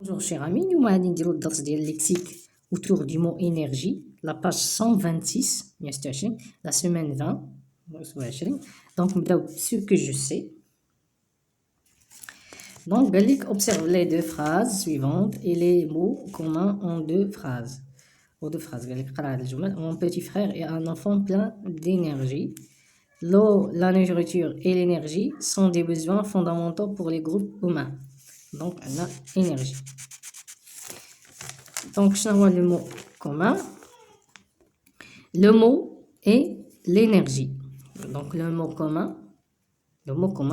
Bonjour chers amis, nous allons نديرو الدرس ديال lexique autour du mot énergie, la page 126 la semaine 20 donc نبداو ce que je sais. Donc قال observe les deux phrases suivantes et les mots communs en deux phrases. قال لك قرا هاد الجمل. Mon petit frère est un enfant plein d'énergie. L'eau, la nourriture et l'énergie sont des besoins fondamentaux pour les groupes humains. Donc on a énergie. Donc, je vois le mot commun. Le mot est l'énergie. Donc, le mot commun,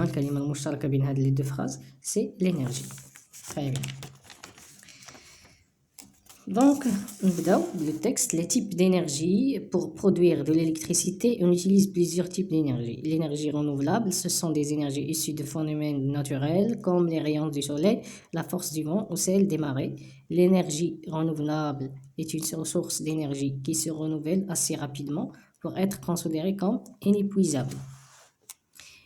كلمة المشتركة بين هذه les deux phrases, c'est l'énergie. Très bien. Donc, le texte, les types d'énergie. Pour produire de l'électricité, on utilise plusieurs types d'énergie. L'énergie renouvelable, ce sont des énergies issues de phénomènes naturels comme les rayons du soleil, la force du vent ou celle des marées. L'énergie renouvelable est une source d'énergie qui se renouvelle assez rapidement pour être considérée comme inépuisable.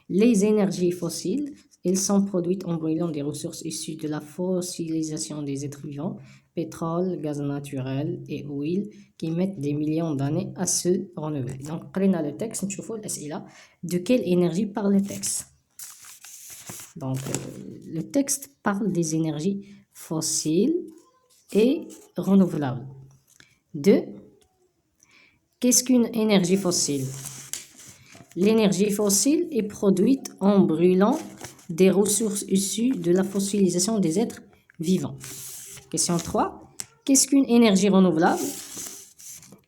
Les énergies fossiles, elles sont produites en brûlant des ressources issues de la fossilisation des êtres vivants, pétrole, gaz naturel et huile, qui mettent des millions d'années à se renouveler. Donc, prenez le texte, nous voyons l'as'ila. De quelle énergie parle le texte? Donc, le texte parle des énergies fossiles et renouvelables. Qu'est-ce qu'une énergie fossile? L'énergie fossile est produite en brûlant des ressources issues de la fossilisation des êtres vivants. Question 3. Qu'est-ce qu'une énergie renouvelable?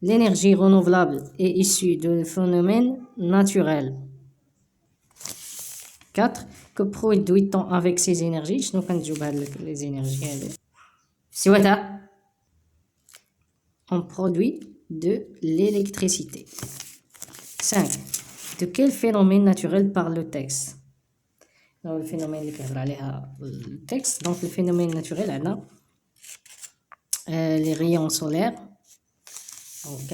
L'énergie renouvelable est issue de phénomènes naturels. 4. Que produit-on avec ces énergies? شنو كنجيو les énergies هذه؟ سويتها. On produit de l'électricité. 5. De quel phénomène naturel parle le texte? Alors, le phénomène اللي كيهضر عليها le texte. Donc le phénomène naturel عندنا les rayons solaires. Donc,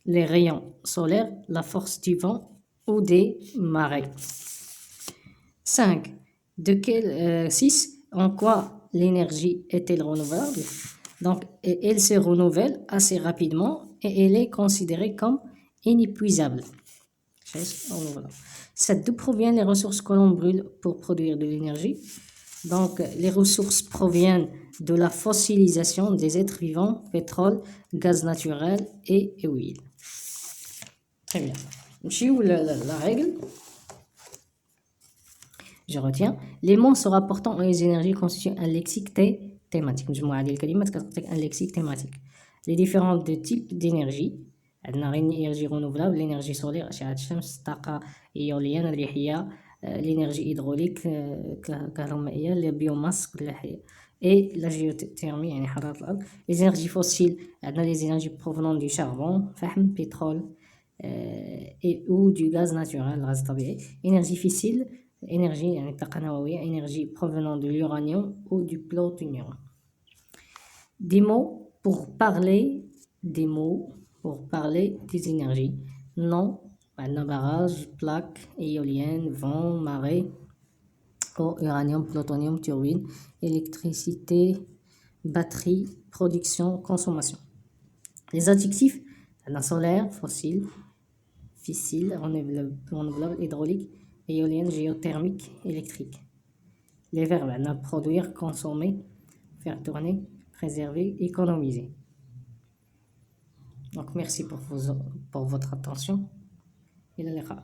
les rayons solaires, la force du vent ou des marées. 5. 6. En quoi l'énergie est-elle renouvelable? Donc, elle se renouvelle assez rapidement et elle est considérée comme inépuisable. 7. D'où proviennent les ressources que l'on brûle pour produire de l'énergie? Donc, les ressources proviennent de la fossilisation des êtres vivants, pétrole, gaz naturel et huile. Très bien. La règle. Je retiens. Les mots se rapportant aux énergies constituent un lexique thématique. Un lexique thématique. Les différents types d'énergie. L'énergie renouvelable, l'énergie solaire, l'énergie hydraulique, la biomasse et la géothermie, les énergies fossiles, les énergies provenant du charbon, pétrole et ou du gaz naturel, gaz طبيعي. Énergie fissile, énergie provenant de l'uranium ou du plutonium. Des mots pour parler des énergies. Non, barrage, plaque, éolienne, vent, marée, eau, uranium, plutonium, turbine, électricité, batterie, production, consommation. Les adjectifs, solaire, fossile, fissile, renouvelable, hydraulique, éolienne, géothermique, électrique. Les verbes, produire, consommer, faire tourner, préserver, économiser. Donc merci pour votre attention. إلى اللقاء.